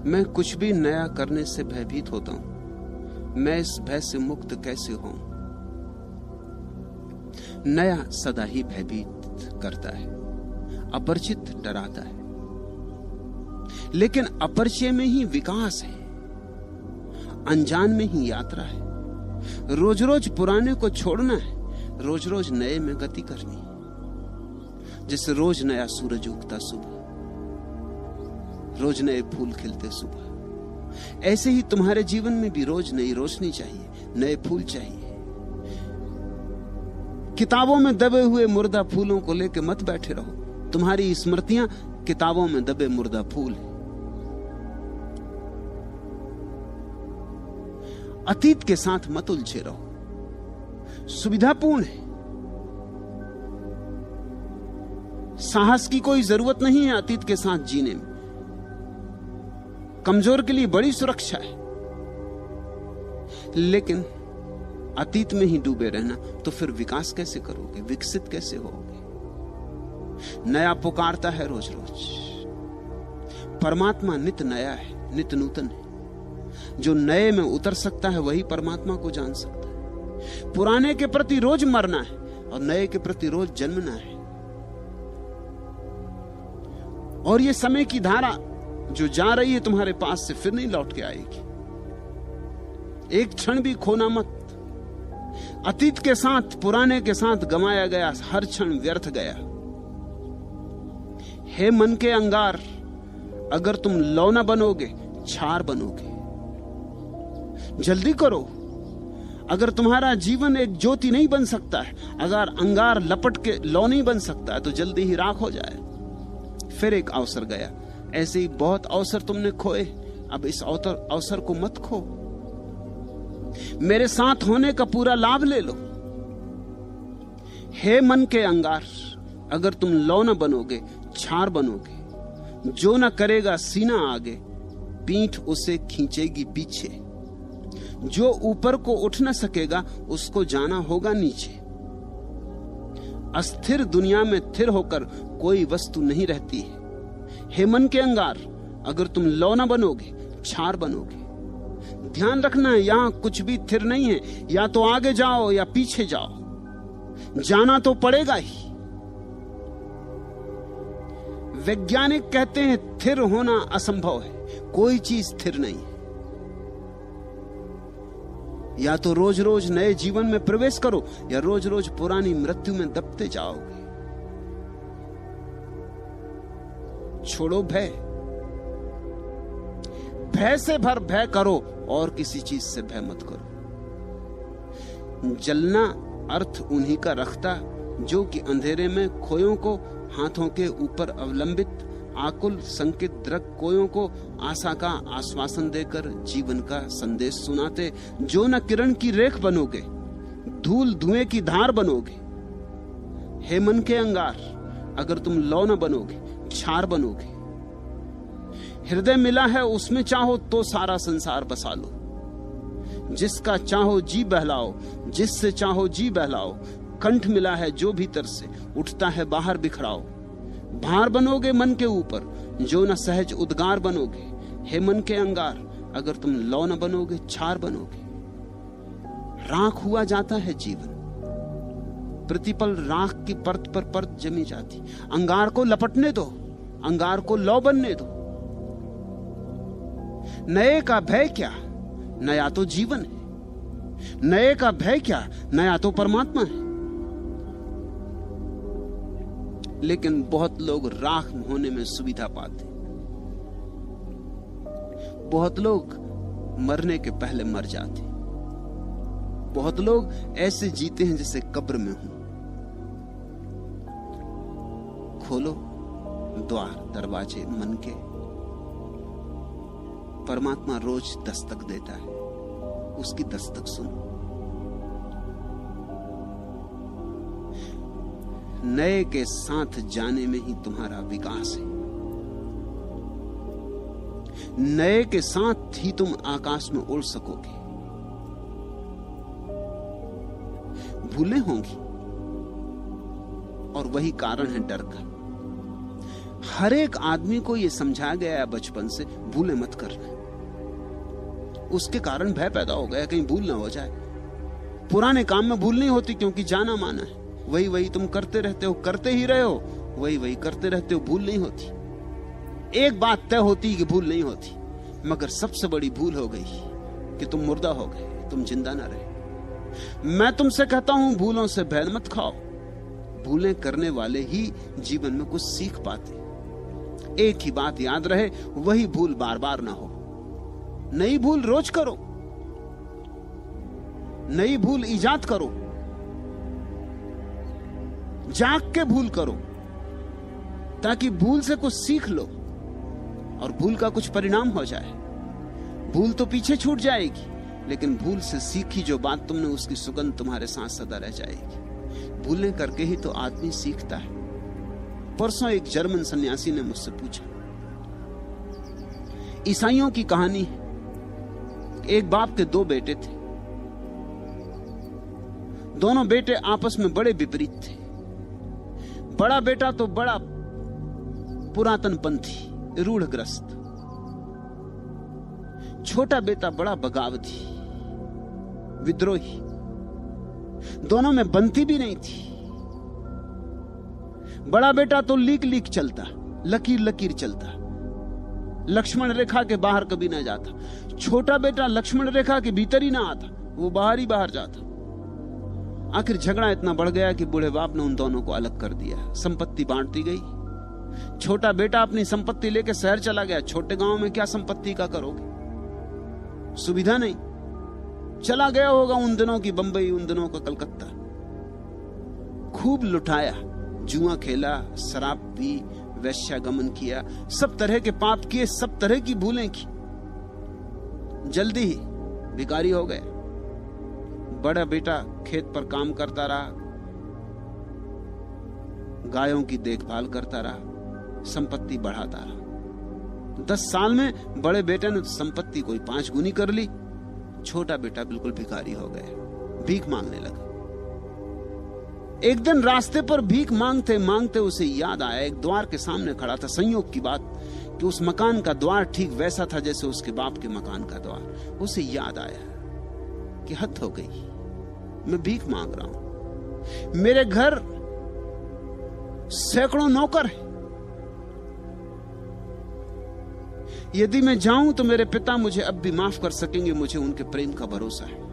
मैं कुछ भी नया करने से भयभीत होता हूं। मैं इस भय से मुक्त कैसे हूं? नया सदा ही भयभीत करता है, अपरिचित डराता है, लेकिन अपरिचय में ही विकास है, अनजान में ही यात्रा है। रोज रोज पुराने को छोड़ना है, रोज रोज नए में गति करनी है। जैसे रोज नया सूरज उगता सुबह, रोज नए फूल खिलते सुबह, ऐसे ही तुम्हारे जीवन में भी रोज नई रोशनी चाहिए, नए फूल चाहिए। किताबों में दबे हुए मुर्दा फूलों को लेकर मत बैठे रहो। तुम्हारी स्मृतियां किताबों में दबे मुर्दा फूल है। अतीत के साथ मत उलझे रहो, सुविधापूर्ण है। साहस की कोई जरूरत नहीं है अतीत के साथ जीने में। कमजोर के लिए बड़ी सुरक्षा है, लेकिन अतीत में ही डूबे रहना तो फिर विकास कैसे करोगे, विकसित कैसे होगे? नया पुकारता है रोज रोज। परमात्मा नित नया है, नित नूतन है। जो नए में उतर सकता है वही परमात्मा को जान सकता है। पुराने के प्रति रोज मरना है और नए के प्रति रोज जन्मना है। और ये समय की धारा जो जा रही है तुम्हारे पास से फिर नहीं लौट के आएगी। एक क्षण भी खोना मत। अतीत के साथ, पुराने के साथ गंवाया गया हर क्षण व्यर्थ गया। हे मन के अंगार, अगर तुम लौना बनोगे, छार बनोगे। जल्दी करो। अगर तुम्हारा जीवन एक ज्योति नहीं बन सकता है, अगर अंगार लपट के लौ नहीं बन सकता है, तो जल्दी ही राख हो जाए। फिर एक अवसर गया। ऐसे ही बहुत अवसर तुमने खोए, अब इस अवसर को मत खो। मेरे साथ होने का पूरा लाभ ले लो। हे मन के अंगार, अगर तुम लौ न बनोगे, छार बनोगे। जो न करेगा सीना आगे, पीठ उसे खींचेगी पीछे। जो ऊपर को उठ न सकेगा, उसको जाना होगा नीचे। अस्थिर दुनिया में थिर होकर कोई वस्तु नहीं रहती है। हे मन के अंगार, अगर तुम लौ न बनोगे, छार बनोगे। ध्यान रखना, यहां कुछ भी थिर नहीं है। या तो आगे जाओ या पीछे जाओ, जाना तो पड़ेगा ही। वैज्ञानिक कहते हैं थिर होना असंभव है, कोई चीज स्थिर नहीं है। या तो रोज रोज नए जीवन में प्रवेश करो, या रोज रोज पुरानी मृत्यु में दबते जाओगे। छोड़ो भय। भय से भर भय करो, और किसी चीज से भय मत करो। जलना अर्थ उन्हीं का रखता जो कि अंधेरे में खोयों को हाथों के ऊपर अवलंबित आकुल संकित दृक कोयों को आशा का आश्वासन देकर जीवन का संदेश सुनाते। जो न किरण की रेख बनोगे, धूल धुएं की धार बनोगे। हे मन के अंगार, अगर तुम लौ न बनोगे, छार बनोगे। हृदय मिला है, उसमें चाहो तो सारा संसार बसा लो। जिसका चाहो जी बहलाओ, जिससे चाहो जी बहलाओ। कंठ मिला है जो भीतर से उठता है बाहर बिखराओ। भार बनोगे मन के ऊपर, जो न सहज उद्गार बनोगे। हे मन के अंगार, अगर तुम लौ न बनोगे, छार बनोगे। राख हुआ जाता है जीवन, प्रतिपल राख की परत पर परत जमी जाती। अंगार को लपटने दो, अंगार को लौ बनने दो। नए का भय क्या, नया तो जीवन है। नए का भय क्या, नया तो परमात्मा है। लेकिन बहुत लोग राख होने में सुविधा पाते। बहुत लोग मरने के पहले मर जाते। बहुत लोग ऐसे जीते हैं जैसे कब्र में हूं। खोलो द्वार दरवाजे मन के। परमात्मा रोज दस्तक देता है, उसकी दस्तक सुनो। नए के साथ जाने में ही तुम्हारा विकास है। नए के साथ ही तुम आकाश में उड़ सकोगे। भूलें होंगी और वही कारण है डर का। हर एक आदमी को यह समझाया गया है बचपन से, भूले मत करना। उसके कारण भय पैदा हो गया कहीं भूल ना हो जाए। पुराने काम में भूल नहीं होती क्योंकि जाना माना है, वही वही तुम करते रहते हो, करते ही रहे हो, वही वही करते रहते हो, भूल नहीं होती। एक बात तय होती कि भूल नहीं होती, मगर सबसे बड़ी भूल हो गई कि तुम मुर्दा हो गए, तुम जिंदा ना रहे। मैं तुमसे कहता हूं भूलों से भय मत खाओ। भूलें करने वाले ही जीवन में कुछ सीख पाते। एक ही बात याद रहे, वही भूल बार बार ना हो। नई भूल रोज करो, नई भूल इजाद करो, जाग के भूल करो, ताकि भूल से कुछ सीख लो और भूल का कुछ परिणाम हो जाए। भूल तो पीछे छूट जाएगी, लेकिन भूल से सीखी जो बात तुमने, उसकी सुगंध तुम्हारे साथ सदा रह जाएगी। भूलें करके ही तो आदमी सीखता है। परसों एक जर्मन सन्यासी ने मुझसे पूछा, ईसाइयों की कहानी है, एक बाप के दो बेटे थे। दोनों बेटे आपस में बड़े विपरीत थे। बड़ा बेटा तो बड़ा पुरातनपंथी, रूढ़ग्रस्त। छोटा बेटा बड़ा बगावती, विद्रोही। दोनों में बनती भी नहीं थी। बड़ा बेटा तो लीक लीक चलता, लकीर लकीर चलता, लक्ष्मण रेखा के बाहर कभी ना जाता। छोटा बेटा लक्ष्मण रेखा के भीतर ही ना आता, वो बाहर ही बाहर जाता। आखिर झगड़ा इतना बढ़ गया कि बूढ़े बाप ने उन दोनों को अलग कर दिया। संपत्ति बांट दी गई। छोटा बेटा अपनी संपत्ति लेकर शहर चला गया। छोटे गांव में क्या संपत्ति का करोगे, सुविधा नहीं। चला गया होगा उन दिनों की बंबई, उन दिनों का कलकत्ता। खूब लुटाया, जुआ खेला, शराब पी, वैश्यागमन किया, सब तरह के पाप किए, सब तरह की भूलें की। जल्दी ही भिखारी हो गए। बड़ा बेटा खेत पर काम करता रहा, गायों की देखभाल करता रहा, संपत्ति बढ़ाता रहा। 10 साल में बड़े बेटे ने संपत्ति कोई 5 गुनी कर ली। छोटा बेटा बिल्कुल भिखारी हो गया, भीख मांगने लगा। एक दिन रास्ते पर भीख मांगते मांगते उसे याद आया, एक द्वार के सामने खड़ा था। संयोग की बात कि उस मकान का द्वार ठीक वैसा था जैसे उसके बाप के मकान का द्वार। उसे याद आया कि हद हो गई, मैं भीख मांग रहा हूं, मेरे घर सैकड़ों नौकर हैं। यदि मैं जाऊं तो मेरे पिता मुझे अब भी माफ कर सकेंगे, मुझे उनके प्रेम का भरोसा है।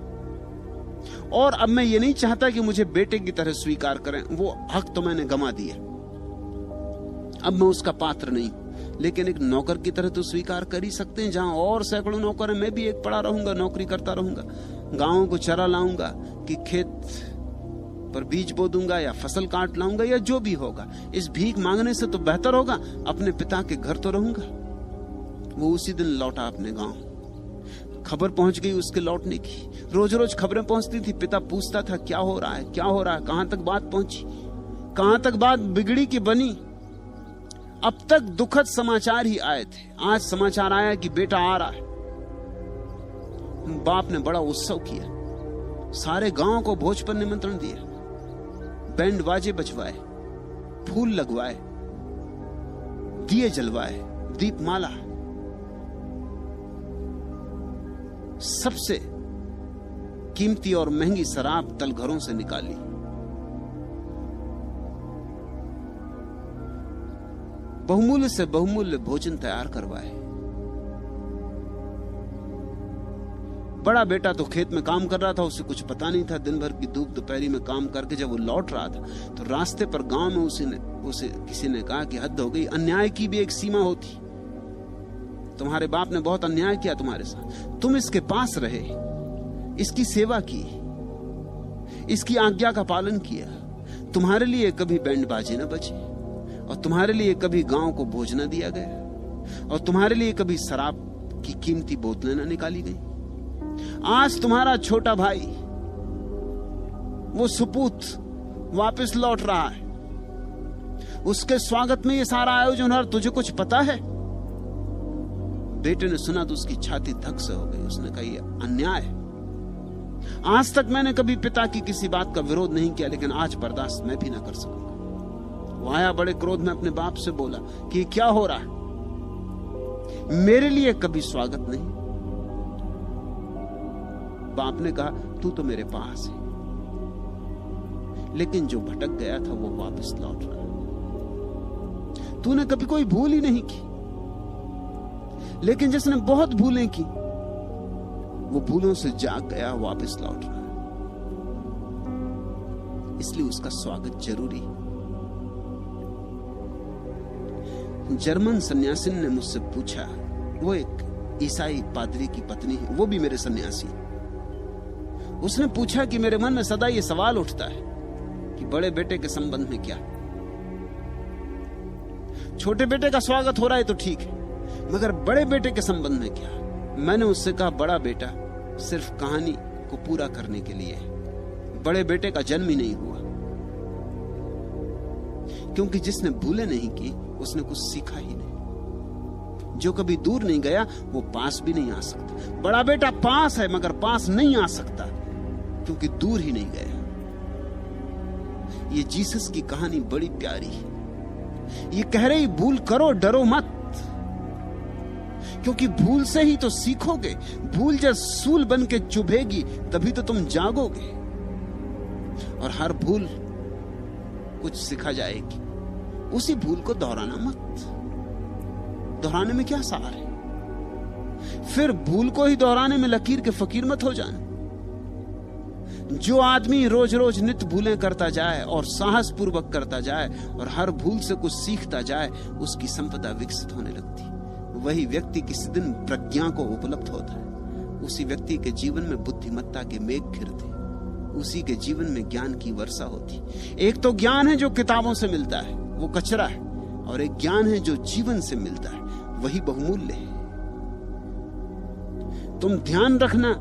और अब मैं ये नहीं चाहता कि मुझे बेटे की तरह स्वीकार करें, वो हक तो मैंने गंवा दिया, अब मैं उसका पात्र नहीं। लेकिन एक नौकर की तरह तो स्वीकार कर ही सकते हैं। जहां और सैकड़ों नौकर हैं, मैं भी एक पड़ा रहूंगा, नौकरी करता रहूंगा, गांवों को चरा लाऊंगा कि खेत पर बीज बो दूंगा या फसल काट लाऊंगा या जो भी होगा। इस भीख मांगने से तो बेहतर होगा अपने पिता के घर तो रहूंगा। वो उसी दिन लौटा अपने गांव। खबर पहुंच गई उसके लौटने की। रोज रोज खबरें पहुंचती थी। पिता पूछता था क्या हो रहा है, क्या हो रहा है, कहां तक बात पहुंची, कहां तक बात बिगड़ी कि बनी। अब तक दुखद समाचार ही आए थे, आज समाचार आया कि बेटा आ रहा है। बाप ने बड़ा उत्सव किया, सारे गांव को भोज पर निमंत्रण दिया, बैंड बाजे बजवाए, फूल लगवाए, दिए जलवाए, दीपमाला, सबसे कीमती और महंगी शराब तलघरों से निकाली। बहुमूल्य से बहुमूल्य भोजन तैयार करवाए। बड़ा बेटा तो खेत में काम कर रहा था, उसे कुछ पता नहीं था। दिन भर की धूप दोपहरी में काम करके जब वो लौट रहा था तो रास्ते पर गांव में उसे किसी ने कहा कि हद हो गई, अन्याय की भी एक सीमा होती। तुम्हारे बाप ने बहुत अन्याय किया तुम्हारे साथ, तुम इसके पास रहे, इसकी सेवा की, इसकी आज्ञा का पालन किया। तुम्हारे लिए कभी बैंड बाजे न बजे, और तुम्हारे लिए कभी गांव को भोज न दिया गया, और तुम्हारे लिए कभी शराब की कीमती बोतलें न निकाली गई। आज तुम्हारा छोटा भाई, वो सुपूत वापस लौट रहा है, उसके स्वागत में ये सारा आयोजन हो रहा, तुझे कुछ पता है? बेटे ने सुना तो उसकी छाती धक से हो गई। उसने कहा ये अन्याय है। आज तक मैंने कभी पिता की किसी बात का विरोध नहीं किया, लेकिन आज बर्दाश्त मैं भी ना कर सकूंगा। वो आया बड़े क्रोध में, अपने बाप से बोला कि क्या हो रहा है, मेरे लिए कभी स्वागत नहीं। बाप ने कहा तू तो मेरे पास है, लेकिन जो भटक गया था वो वापस लौट रहा है। तूने कभी कोई भूल ही नहीं की, लेकिन जिसने बहुत भूलें की वो भूलों से जाग गया, वापस लौट रहा है। इसलिए उसका स्वागत जरूरी है। जर्मन सन्यासी ने मुझसे पूछा, वो एक ईसाई पादरी की पत्नी है, वो भी मेरे सन्यासी। उसने पूछा कि मेरे मन में सदा ये सवाल उठता है कि बड़े बेटे के संबंध में क्या, छोटे बेटे का स्वागत हो रहा है तो ठीक है, मगर बड़े बेटे के संबंध में क्या। मैंने उससे कहा बड़ा बेटा सिर्फ कहानी को पूरा करने के लिए है, बड़े बेटे का जन्म ही नहीं हुआ, क्योंकि जिसने भूले नहीं की उसने कुछ सीखा ही नहीं। जो कभी दूर नहीं गया वो पास भी नहीं आ सकता। बड़ा बेटा पास है मगर पास नहीं आ सकता क्योंकि दूर ही नहीं गया। ये जीसस की कहानी बड़ी प्यारी है। ये कह रही भूल करो, डरो मत, क्योंकि भूल से ही तो सीखोगे। भूल जब सूल बन के चुभेगी तभी तो तुम जागोगे, और हर भूल कुछ सिखा जाएगी। उसी भूल को दोहराना मत, दोहराने में क्या सार है। फिर भूल को ही दोहराने में लकीर के फकीर मत हो जाना। जो आदमी रोज रोज नित्य भूलें करता जाए और साहस पूर्वक करता जाए और हर भूल से कुछ सीखता जाए, उसकी संपदा विकसित होने लगती। वही व्यक्ति किसी दिन प्रज्ञा को उपलब्ध होता है। उसी व्यक्ति के जीवन में बुद्धिमत्ता के मेघ घिरते, उसी के जीवन में ज्ञान की वर्षा होती। एक तो ज्ञान है जो किताबों से मिलता है, वो कचरा है, और एक ज्ञान है जो जीवन से मिलता है, वही बहुमूल्य है। तुम ध्यान रखना,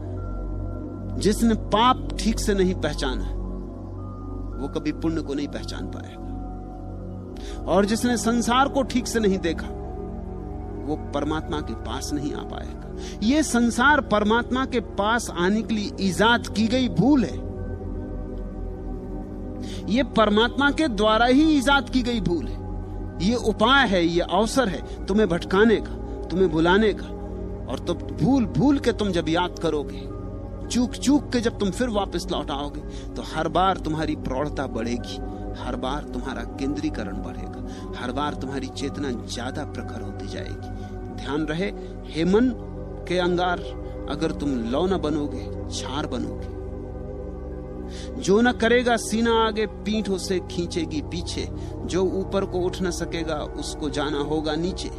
जिसने पाप ठीक से नहीं पहचाना वो कभी पुण्य को नहीं पहचान पाएगा, और जिसने संसार को ठीक से नहीं देखा वो परमात्मा के पास नहीं आ पाएगा। ये संसार परमात्मा के पास आने के लिए ईजाद की गई भूल है। ये परमात्मा के द्वारा ही ईजाद की गई भूल है। ये उपाय है, ये अवसर है तुम्हें भटकाने का, तुम्हें भुलाने का। और तब भूल भूल के तुम जब याद करोगे, चूक चूक के जब तुम फिर वापस लौट आओगे, तो हर बार तुम्हारी प्रौढ़ता बढ़ेगी, हर बार तुम्हारा केंद्रीकरण बढ़ेगा, हर बार तुम्हारी चेतना ज्यादा प्रखर होती जाएगी। ध्यान रहे, हे मन के अंगार, अगर तुम लौ न बनोगे, छार बनोगे। जो न करेगा सीना आगे, पीठ उसे खींचेगी पीछे। जो ऊपर को उठ न सकेगा, उसको जाना होगा नीचे।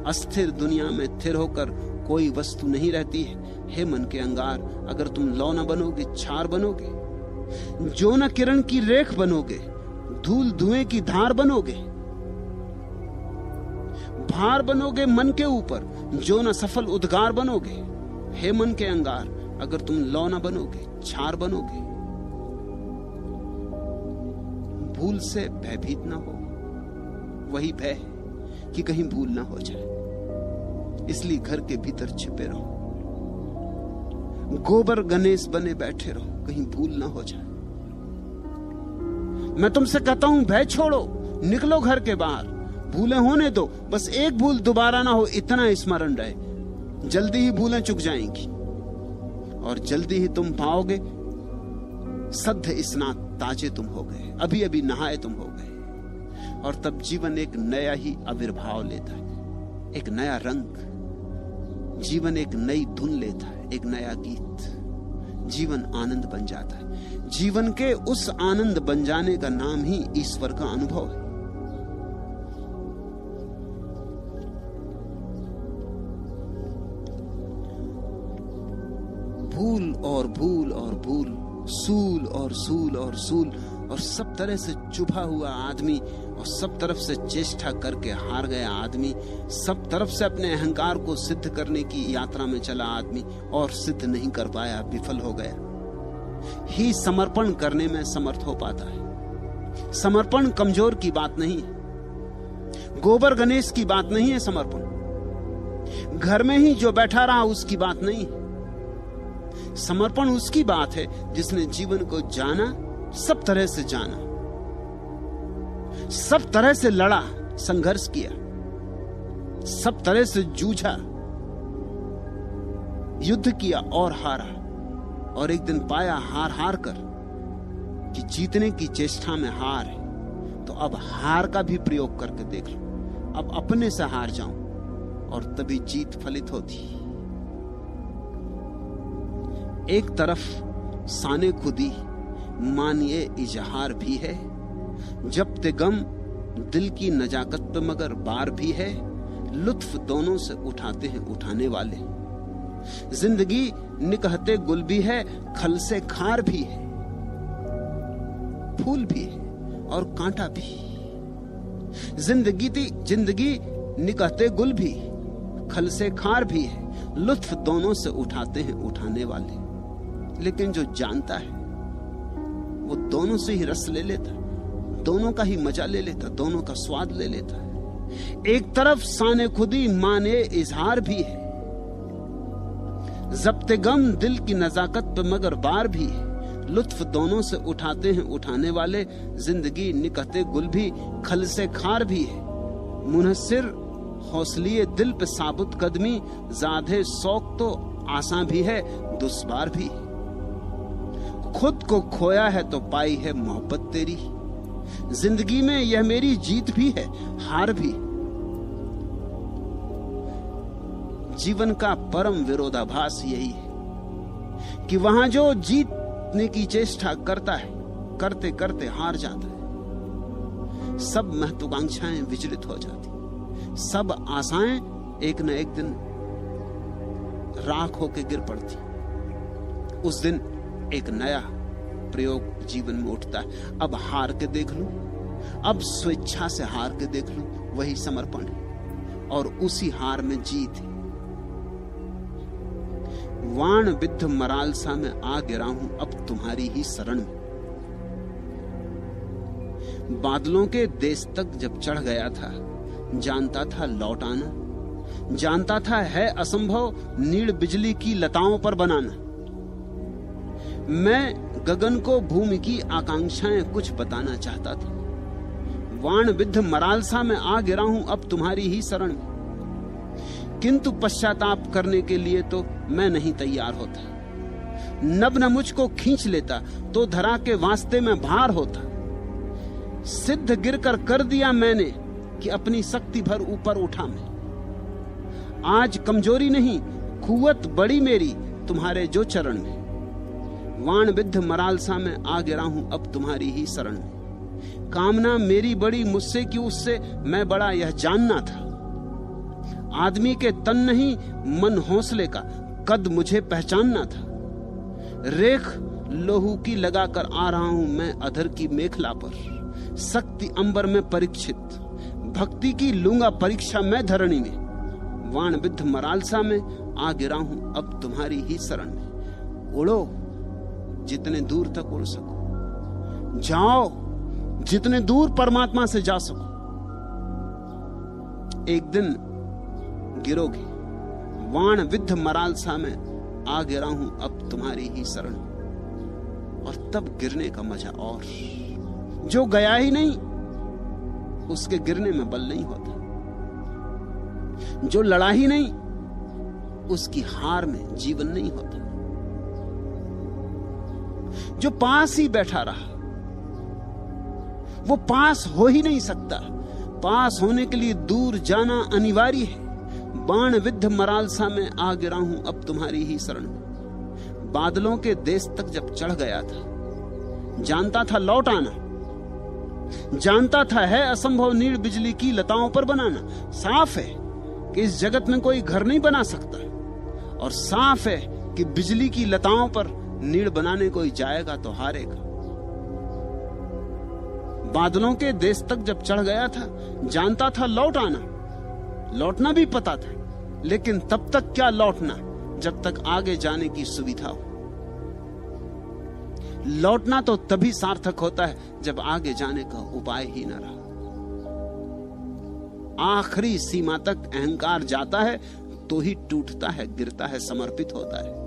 अस्थिर दुनिया में थिर होकर कोई वस्तु नहीं रहती है। हे मन के अंगार, अगर तुम लौ न बनोगे, छार बनोगे। जो न किरण की रेख बनोगे, धूल धुएं की धार बनोगे। भार बनोगे मन के ऊपर, जो न सफल उद्गार बनोगे। हे मन के अंगार, अगर तुम लौ न बनोगे, छार बनोगे। भूल से भयभीत न हो, वही भय है कि कहीं भूल ना हो जाए, इसलिए घर के भीतर छिपे रहो। गोबर गणेश बने बैठे रहो, कहीं भूल ना हो जाए। मैं तुमसे कहता हूं, भय छोड़ो, निकलो घर के बाहर। भूलें होने दो, बस एक भूल दोबारा ना हो, इतना स्मरण रहे। जल्दी ही भूलें चुक जाएंगी और जल्दी ही तुम पाओगे सद्ध स्नात, ताजे तुम हो गए, अभी अभी नहाए तुम हो गए। और तब जीवन एक नया ही आविर्भाव लेता है, एक नया रंग। जीवन एक नई धुन लेता है, एक नया गीत। जीवन आनंद बन जाता है। जीवन के उस आनंद बन जाने का नाम ही ईश्वर का अनुभव है। भूल और भूल और भूल, सूल और सूल और सूल, और सब तरह से चुभा हुआ आदमी, और सब तरफ से चेष्टा करके हार गया आदमी, सब तरफ से अपने अहंकार को सिद्ध करने की यात्रा में चला आदमी और सिद्ध नहीं कर पाया, विफल हो गया। ही समर्पण करने में समर्थ हो पाता है। समर्पण कमजोर की बात नहीं है, गोबर गणेश की बात नहीं है। समर्पण घर में ही जो बैठा रहा उसकी बात नहीं है। समर्पण उसकी बात है जिसने जीवन को जाना, सब तरह से जाना। सब तरह से लड़ा, संघर्ष किया, सब तरह से जूझा, युद्ध किया और हारा। और एक दिन पाया हार हार कर कि जीतने की चेष्टा में हार है, तो अब हार का भी प्रयोग करके देख लो। अब अपने से हार जाऊं और तभी जीत फलित होती। एक तरफ साने खुदी मानिए इजहार भी है, जब्ते गम दिल की नजाकत पे मगर बार भी है, लुत्फ दोनों से उठाते हैं उठाने वाले। जिंदगी निकहते गुल भी है, खल से खार भी है, फूल भी है और कांटा भी। जिंदगी निकहते गुल भी, खल से खार भी है, लुत्फ दोनों से उठाते हैं उठाने वाले। लेकिन जो जानता है वो दोनों से ही रस ले लेता, दोनों का ही मजा ले लेता, दोनों का स्वाद ले लेता है। एक तरफ साने खुदी माने इजहार भी है, जब्ते गम दिल की नजाकत पे मगर बार भी है, लुत्फ दोनों से उठाते हैं उठाने वाले। जिंदगी निकहते गुल भी, खल से खार भी है, मुनहसिर हौसलिए दिल पे साबुत कदमी, जादे शौक तो आसान भी है, दुश्वार भी है। खुद को खोया है तो पाई है मोहब्बत तेरी, जिंदगी में यह मेरी जीत भी है हार भी। जीवन का परम विरोधाभास यही है कि वहां जो जीतने की चेष्टा करता है, करते करते हार जाता है। सब महत्वाकांक्षाएं विचलित हो जाती, सब आशाएं एक न एक दिन राख होकर गिर पड़ती। उस दिन एक नया प्रयोग जीवन में उठता है। अब हार के देख लूं, अब स्वेच्छा से हार के देख लूं, वही समर्पण है और उसी हार में जीत है। वाण विद्ध मरालसा में आ गिरा हूं अब तुम्हारी ही शरण में। बादलों के देश तक जब चढ़ गया था, जानता था लौट आना, जानता था है असंभव नीड़ बिजली की लताओं पर बनाना। मैं गगन को भूमि की आकांक्षाएं कुछ बताना चाहता था। वाण विद्ध मरालसा में आ गिरा हूं अब तुम्हारी ही शरण में, किंतु पश्चाताप करने के लिए तो मैं नहीं तैयार होता। नभ न मुझको खींच लेता तो धरा के वास्ते में भार होता। सिद्ध गिरकर कर दिया मैंने कि अपनी शक्ति भर ऊपर उठा मैं। आज कमजोरी नहीं कुव्वत बड़ी मेरी तुम्हारे जो चरण में। वाण विद्ध मरालसा में आ गिरा हूं अब तुम्हारी ही शरण में। कामना मेरी बड़ी मुझसे कि उससे मैं बड़ा यह जानना था। आदमी के तन नहीं मन हौसले का कद मुझे पहचानना था। रेख लोहू की लगाकर आ रहा हूं मैं अधर की मेखला पर, शक्ति अंबर में परीक्षित, भक्ति की लूंगा परीक्षा मैं धरणी में। वाण विद्ध मरालसा में आ गिरा हूं अब तुम्हारी ही शरण में। उड़ो जितने दूर तक उड़ सको, जाओ जितने दूर परमात्मा से जा सको। एक दिन गिरोगे। वाण विद्ध मरालसा में आ गिरा हूं अब तुम्हारी ही शरण। और तब गिरने का मजा और, जो गया ही नहीं उसके गिरने में बल नहीं होता, जो लड़ा ही नहीं उसकी हार में जीवन नहीं होता, जो पास ही बैठा रहा वो पास हो ही नहीं सकता। पास होने के लिए दूर जाना अनिवार्य है। बाण विद्ध मरालसा में आ गिरा हूं अब तुम्हारी ही शरण में। बादलों के देश तक जब चढ़ गया था, जानता था लौट आना, जानता था है असंभव नीड़ बिजली की लताओं पर बनाना। साफ है कि इस जगत में कोई घर नहीं बना सकता, और साफ है कि बिजली की लताओं पर नीड़ बनाने कोई जाएगा तो हारेगा। बादलों के देश तक जब चढ़ गया था, जानता था लौट आना, लौटना भी पता था, लेकिन तब तक क्या लौटना जब तक आगे जाने की सुविधा हो। लौटना तो तभी सार्थक होता है जब आगे जाने का उपाय ही न रहा। आखिरी सीमा तक अहंकार जाता है तो ही टूटता है, गिरता है, समर्पित होता है।